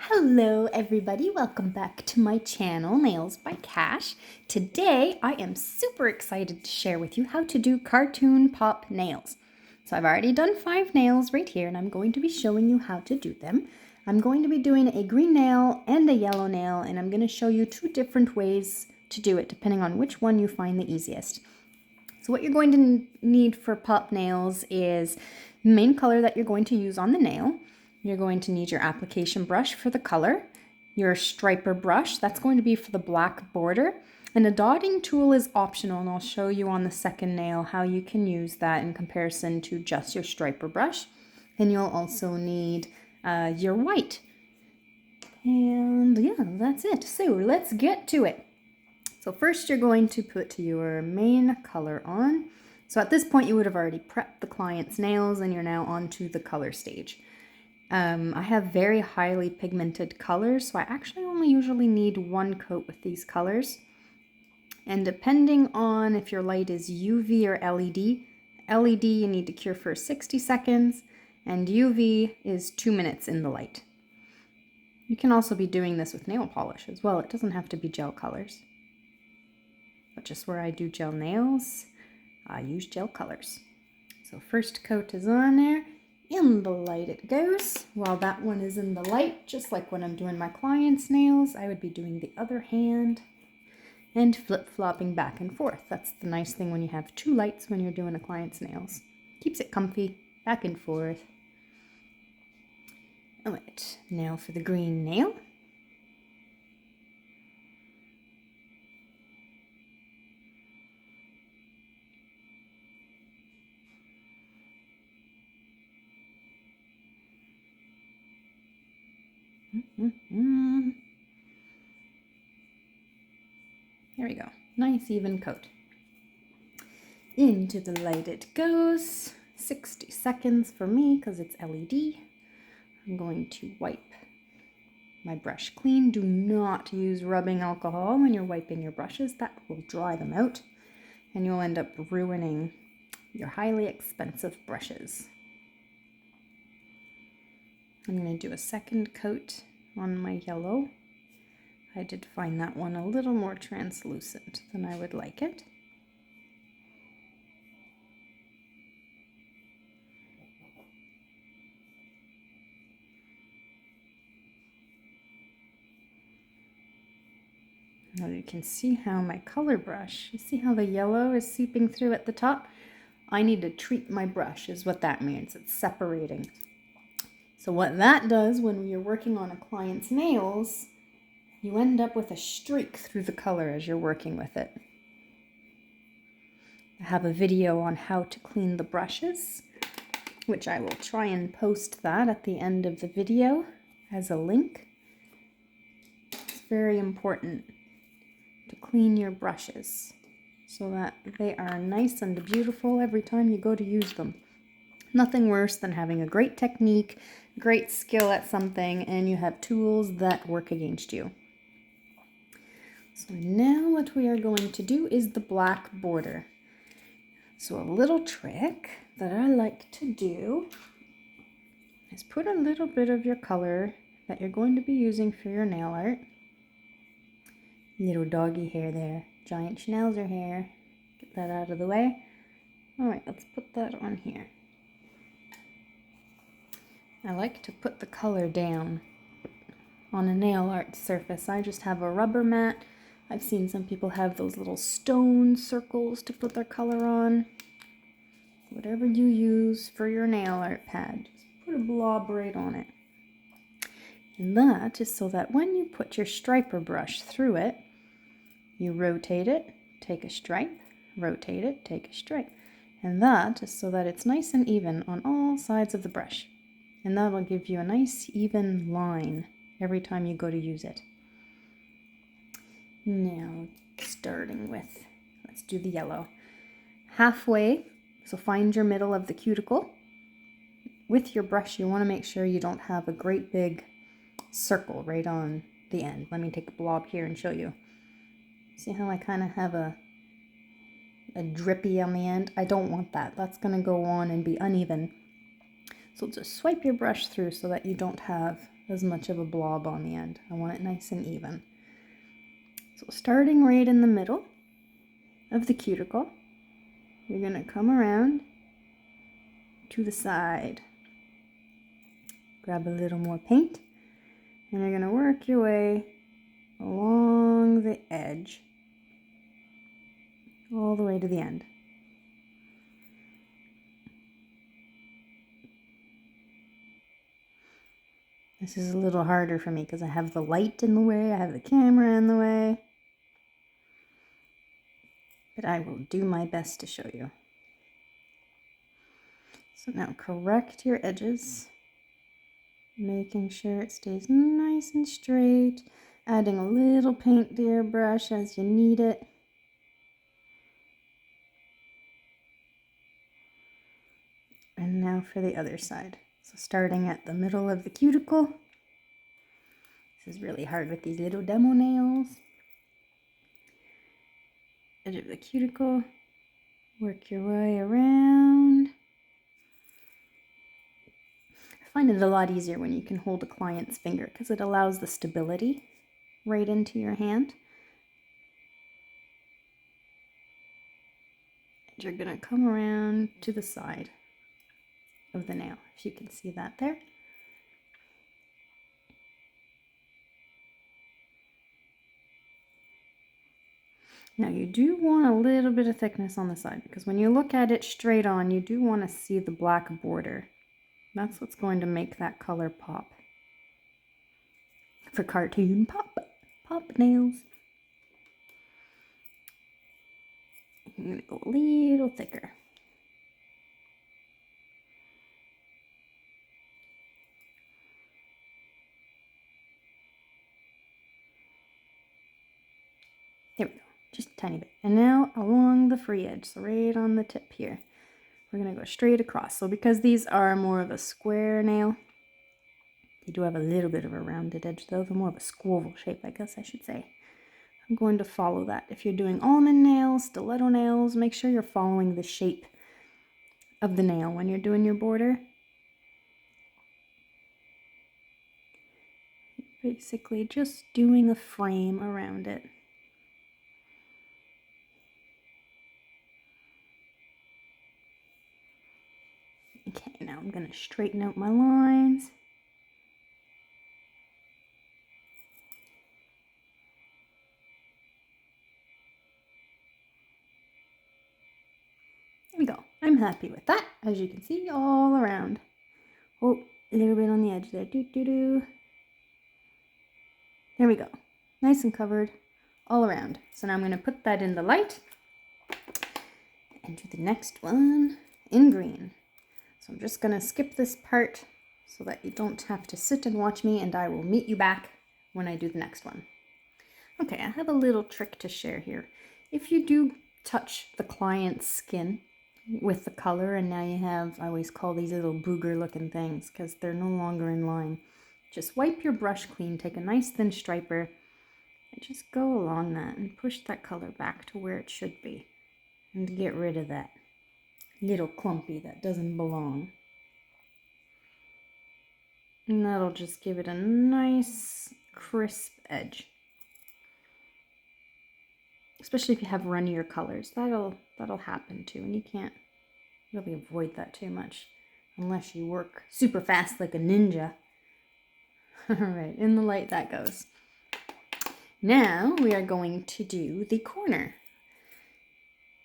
Hello everybody, welcome back to my channel, Nails by Cash. Today I am super excited to share with you how to do cartoon pop nails. So I've already done 5 nails right here and I'm going to be showing you how to do them. I'm going to be doing a green nail and a yellow nail, and I'm going to show you 2 different ways to do it depending on which one you find the easiest. So what you're going to need for pop nails is the main color that you're going to use on the nail. You're going to need your application brush for the color, your striper brush, that's going to be for the black border, and a dotting tool is optional, and I'll show you on the second nail how you can use that in comparison to just your striper brush. And you'll also need your white. And yeah, that's it. So let's get to it. So first you're going to put your main color on. So at this point you would have already prepped the client's nails and you're now on to the color stage. I have very highly pigmented colors, so I actually only usually need 1 coat with these colors. And depending on if your light is UV or LED you need to cure for 60 seconds, and UV is 2 minutes in the light. You can also be doing this with nail polish as well. It doesn't have to be gel colors. But just where I do gel nails, I use gel colors. So first coat is on there. In the light it goes. While that one is in the light, just like when I'm doing my client's nails, I would be doing the other hand and flip-flopping back and forth. That's the nice thing when you have 2 lights when you're doing a client's nails. Keeps it comfy, back and forth. Alright, now for the green nail. There we go. Nice even coat. Into the light it goes. 60 seconds for me because it's LED. I'm going to wipe my brush clean. Do not use rubbing alcohol when you're wiping your brushes. That will dry them out and you'll end up ruining your highly expensive brushes. I'm going to do a second coat on my yellow. I did find that one a little more translucent than I would like it. Now you can see how my color brush, you see how the yellow is seeping through at the top? I need to treat my brush is what that means. It's separating. So what that does when you're working on a client's nails, you end up with a streak through the color as you're working with it. I have a video on how to clean the brushes, which I will try and post that at the end of the video as a link. It's very important to clean your brushes so that they are nice and beautiful every time you go to use them. Nothing worse than having a great technique, great skill at something, and you have tools that work against you. So now what we are going to do is the black border. So a little trick that I like to do is put a little bit of your color that you're going to be using for your nail art. Little doggy hair there, giant schnauzer hair. Get that out of the way. Alright, let's put that on here. I like to put the color down on a nail art surface. I just have a rubber mat. I've seen some people have those little stone circles to put their color on. Whatever you use for your nail art pad, just put a blob right on it. And that is so that when you put your striper brush through it, you rotate it, take a stripe, rotate it, take a stripe. And that is so that it's nice and even on all sides of the brush. And that'll give you a nice even line every time you go to use it. Now, starting with, let's do the yellow. Halfway, so find your middle of the cuticle. With your brush, you want to make sure you don't have a great big circle right on the end. Let me take a blob here and show you. See how I kind of have a drippy on the end? I don't want that. That's going to go on and be uneven. So just swipe your brush through so that you don't have as much of a blob on the end. I want it nice and even. So starting right in the middle of the cuticle, you're going to come around to the side. Grab a little more paint, and you're going to work your way along the edge all the way to the end. This is a little harder for me because I have the light in the way, I have the camera in the way. But I will do my best to show you. So now correct your edges, making sure it stays nice and straight, adding a little paint to your brush as you need it. And now for the other side. So starting at the middle of the cuticle. This is really hard with these little demo nails. Edge of the cuticle. Work your way around. I find it a lot easier when you can hold a client's finger because it allows the stability right into your hand. And you're going to come around to the side of the nail, if you can see that there. Now you do want a little bit of thickness on the side because when you look at it straight on, you do want to see the black border. That's what's going to make that color pop for cartoon pop nails. I'm going to go a little thicker. There we go, just a tiny bit. And now along the free edge, so right on the tip here, we're going to go straight across. So because these are more of a square nail, they do have a little bit of a rounded edge though, they're more of a squoval shape, I guess I should say. I'm going to follow that. If you're doing almond nails, stiletto nails, make sure you're following the shape of the nail when you're doing your border. Basically just doing a frame around it. Okay, now I'm going to straighten out my lines. There we go. I'm happy with that, as you can see, all around. Oh, a little bit on the edge there. There we go. Nice and covered all around. So now I'm going to put that in the light and do the next one in green. So I'm just going to skip this part so that you don't have to sit and watch me, and I will meet you back when I do the next one. Okay, I have a little trick to share here. If you do touch the client's skin with the color, and now you have, I always call these little booger looking things because they're no longer in line, just wipe your brush clean, take a nice thin striper, and just go along that and push that color back to where it should be, and get rid of that little clumpy that doesn't belong. And that'll just give it a nice crisp edge. Especially if you have runnier colors, that'll happen too, and you can't really avoid that too much unless you work super fast like a ninja. All right, in the light that goes. Now we are going to do the corner.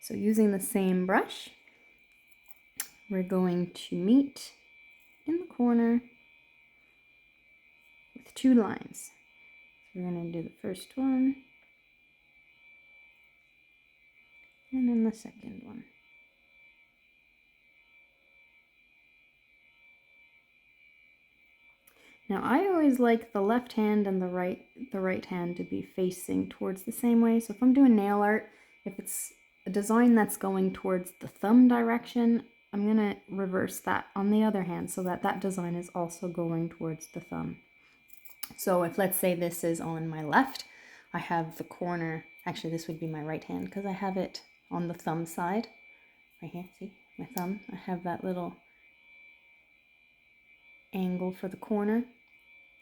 So using the same brush, we're going to meet in the corner with two lines. So we're going to do the first one and then the second one. Now I always like the left hand and the right hand to be facing towards the same way. So if I'm doing nail art, if it's a design that's going towards the thumb direction, I'm going to reverse that on the other hand so that that design is also going towards the thumb. So if, let's say, this is on my left, I have the corner, actually this would be my right hand because I have it on the thumb side. Right here, see my thumb? I have that little angle for the corner.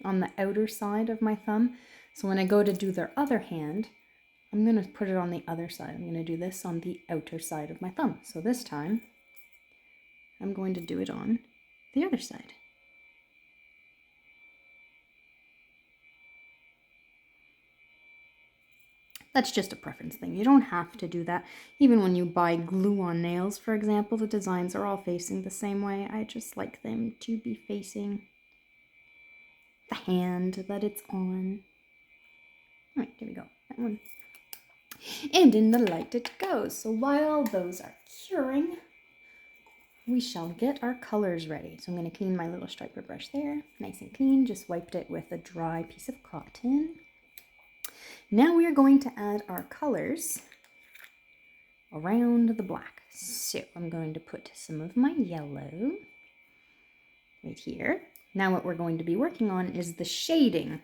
on the outer side of my thumb. So when I go to do their other hand, I'm going to put it on the other side. I'm going to do this on the outer side of my thumb. So this time, I'm going to do it on the other side. That's just a preference thing. You don't have to do that. Even when you buy glue-on nails, for example, the designs are all facing the same way. I just like them to be facing the hand that it's on. All right, here we go. That one. And in the light it goes. So while those are curing, we shall get our colors ready. So I'm going to clean my little striper brush there. Nice and clean. Just wiped it with a dry piece of cotton. Now we are going to add our colors around the black. So I'm going to put some of my yellow right here. Now what we're going to be working on is the shading.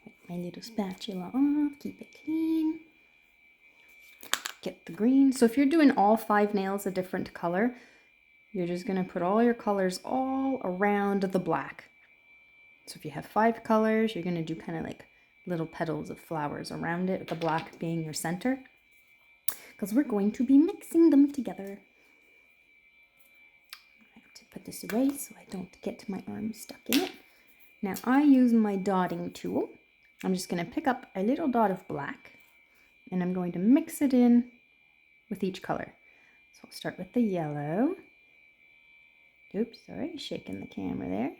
Get my little spatula off, keep it clean. Get the green. So if you're doing all 5 nails a different color, you're just going to put all your colors all around the black. So if you have 5 colors, you're going to do kind of like little petals of flowers around it, with the black being your center, because we're going to be mixing them together. I have to put this away so I don't get my arm stuck in it. Now I use my dotting tool. I'm just going to pick up a little dot of black and I'm going to mix it in with each color. So I'll start with the yellow. Oops, sorry, shaking the camera there.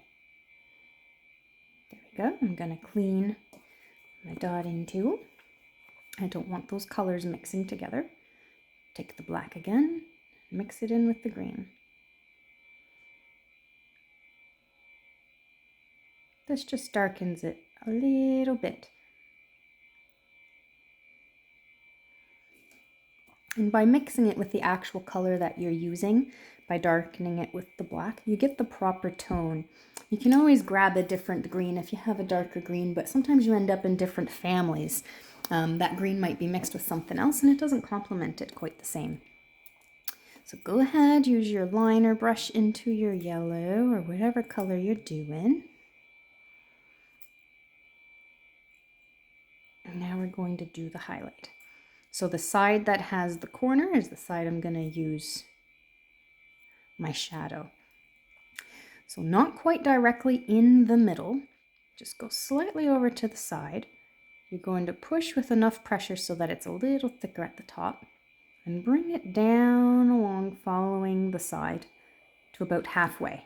There we go. I'm going to clean my dotting tool. I don't want those colors mixing together. Take the black again, mix it in with the green. This just darkens it a little bit. And by mixing it with the actual color that you're using, by darkening it with the black, you get the proper tone. You can always grab a different green if you have a darker green, but sometimes you end up in different families. That green might be mixed with something else and it doesn't complement it quite the same. So go ahead, use your liner brush into your yellow or whatever color you're doing. And now we're going to do the highlight. So the side that has the corner is the side I'm going to use my shadow. So not quite directly in the middle, just go slightly over to the side. You're going to push with enough pressure so that it's a little thicker at the top and bring it down along following the side to about halfway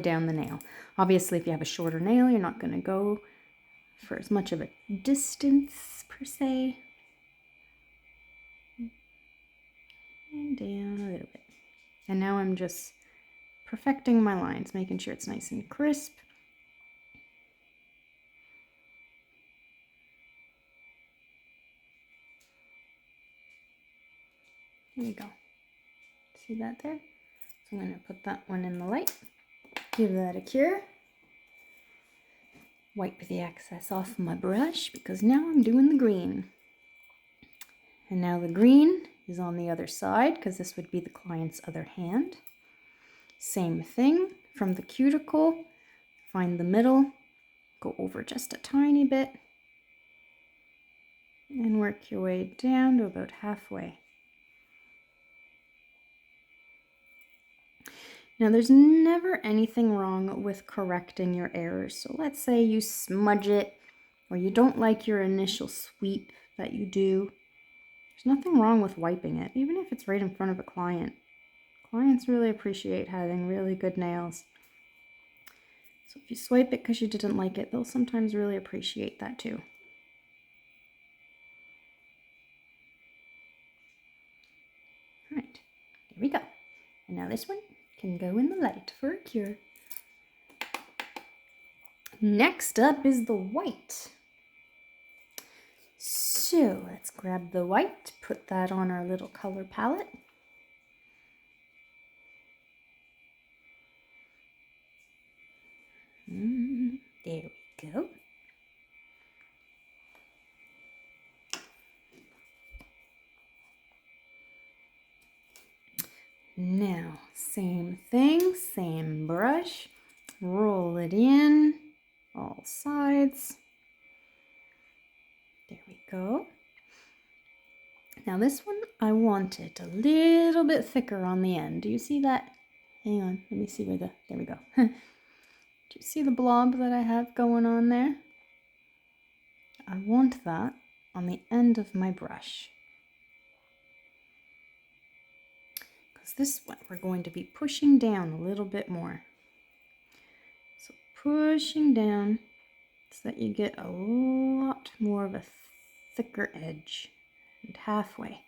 down the nail. Obviously, if you have a shorter nail, you're not going to go for as much of a distance per se. And down a little bit. And now I'm just perfecting my lines, making sure it's nice and crisp. There you go. See that there? So I'm going to put that one in the light. Give that a cure. Wipe the excess off my brush because now I'm doing the green. And now the green is on the other side because this would be the client's other hand. Same thing from the cuticle, find the middle, go over just a tiny bit, and work your way down to about halfway. Now there's never anything wrong with correcting your errors. So let's say you smudge it or you don't like your initial sweep that you do. There's nothing wrong with wiping it, even if it's right in front of a client. Clients really appreciate having really good nails. So if you swipe it because you didn't like it, they'll sometimes really appreciate that too. All right, there we go. And now this one can go in the light for a cure. Next up is the white. So let's grab the white, put that on our little color palette. There we go. Now, same thing, same brush. pull it in, all sides. There we go. Now this one, I want it a little bit thicker on the end. Do you see that? Hang on, let me see where there we go. Do you see the blob that I have going on there? I want that on the end of my brush. Because this one, we're going to be pushing down a little bit more. So pushing down so that you get a lot more of a thicker edge and halfway.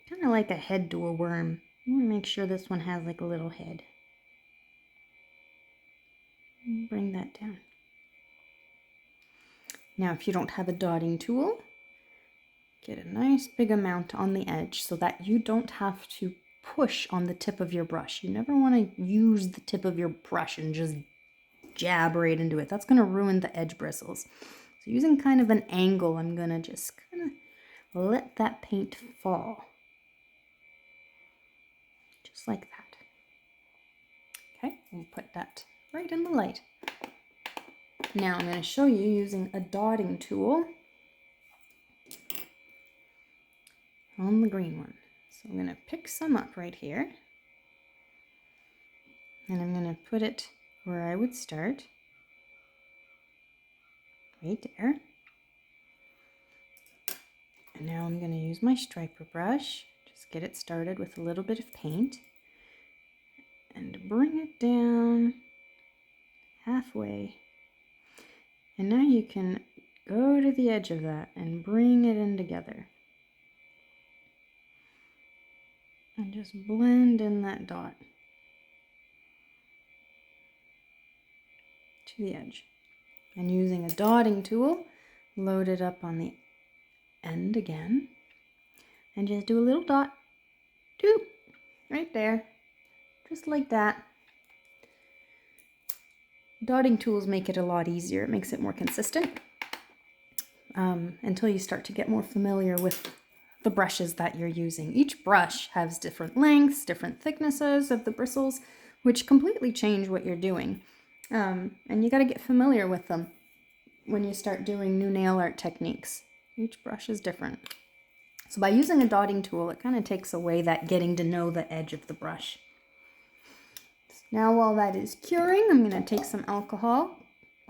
Kind of like a head to a worm. I want to make sure this one has like a little head. Bring that down. Now if you don't have a dotting tool, get a nice big amount on the edge so that you don't have to push on the tip of your brush. You never want to use the tip of your brush and just jab right into it. That's going to ruin the edge bristles. So using kind of an angle, I'm going to just kind of let that paint fall. Just like that. Okay, we'll put that right in the light. Now I'm going to show you using a dotting tool on the green one. So I'm going to pick some up right here. And I'm going to put it where I would start. Right there. And now I'm going to use my striper brush. Just get it started with a little bit of paint. And bring it down halfway. And now you can go to the edge of that and bring it in together. And just blend in that dot to the edge. And using a dotting tool, load it up on the end again. And just do a little dot. Doop, right there. Just like that. Dotting tools make it a lot easier. It makes it more consistent until you start to get more familiar with the brushes that you're using. Each brush has different lengths, different thicknesses of the bristles, which completely change what you're doing. And you got to get familiar with them when you start doing new nail art techniques. Each brush is different. So by using a dotting tool, it kind of takes away that getting to know the edge of the brush. Now while that is curing, I'm going to take some alcohol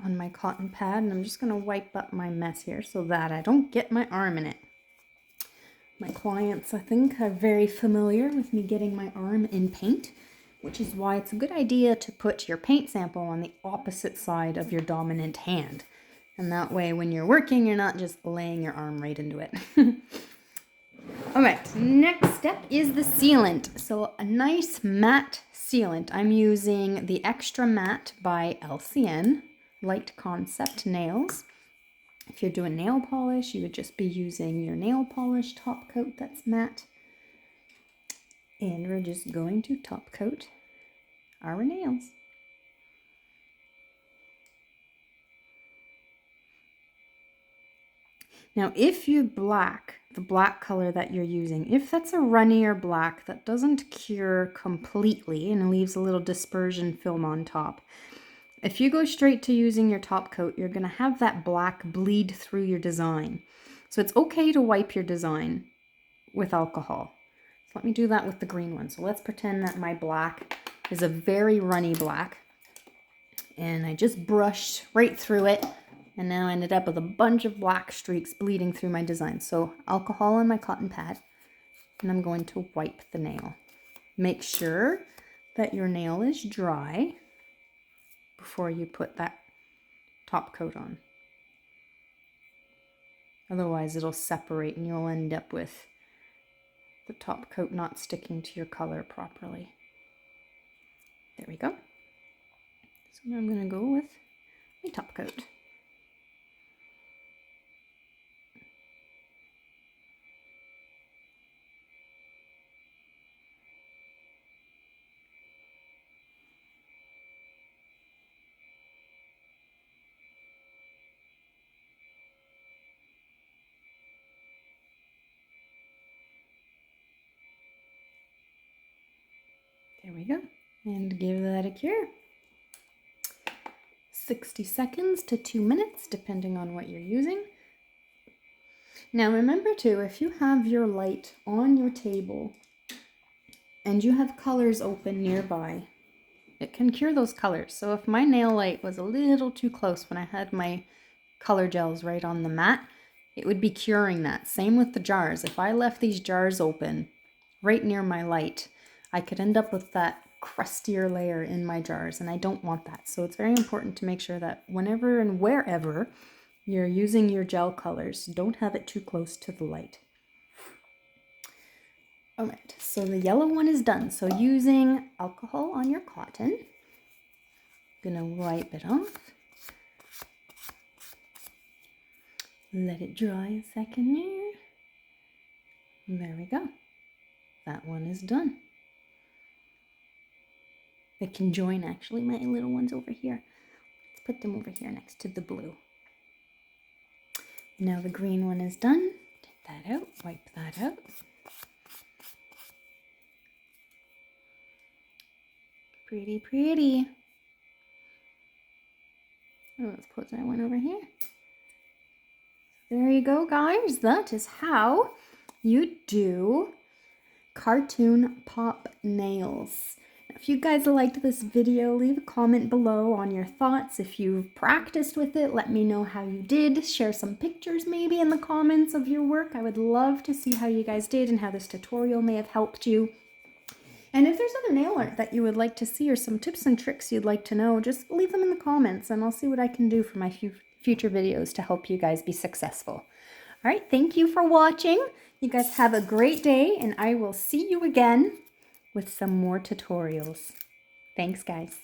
on my cotton pad and I'm just going to wipe up my mess here so that I don't get my arm in it. My clients, I think, are very familiar with me getting my arm in paint, which is why it's a good idea to put your paint sample on the opposite side of your dominant hand. And that way when you're working, you're not just laying your arm right into it. All right, next step is the sealant. So a nice matte sealant. I'm using the Extra Matte by LCN, Light Concept Nails. If you're doing nail polish, you would just be using your nail polish top coat that's matte. And we're just going to top coat our nails. Now, if you black, the black color that you're using, if that's a runnier black that doesn't cure completely and leaves a little dispersion film on top, if you go straight to using your top coat, you're going to have that black bleed through your design. So it's okay to wipe your design with alcohol. So let me do that with the green one. So let's pretend that my black is a very runny black. And I just brushed right through it. And now I ended up with a bunch of black streaks bleeding through my design. So alcohol on my cotton pad. And I'm going to wipe the nail. Make sure that your nail is dry before you put that top coat on. Otherwise it'll separate and you'll end up with the top coat not sticking to your color properly. There we go. So now I'm going to go with my top coat. There we go. And give that a cure. 60 seconds to 2 minutes, depending on what you're using. Now remember too, if you have your light on your table and you have colors open nearby, it can cure those colors. So if my nail light was a little too close when I had my color gels right on the mat, it would be curing that. Same with the jars. If I left these jars open right near my light, I could end up with that crustier layer in my jars, and I don't want that. So it's very important to make sure that whenever and wherever you're using your gel colors, don't have it too close to the light. All right, so the yellow one is done. So using alcohol on your cotton, I'm gonna wipe it off. Let it dry a second here. There we go. That one is done. They can join actually, my little ones over here. Let's put them over here next to the blue. Now the green one is done. Take that out, wipe that out. Pretty, pretty. Oh, let's put that one over here. There you go, guys. That is how you do cartoon pop nails. If you guys liked this video, leave a comment below on your thoughts. If you've practiced with it, let me know how you did. Share some pictures maybe in the comments of your work. I would love to see how you guys did and how this tutorial may have helped you. And if there's other nail art that you would like to see or some tips and tricks you'd like to know, just leave them in the comments and I'll see what I can do for my future videos to help you guys be successful. All right, thank you for watching. You guys have a great day and I will see you again with some more tutorials. Thanks, guys.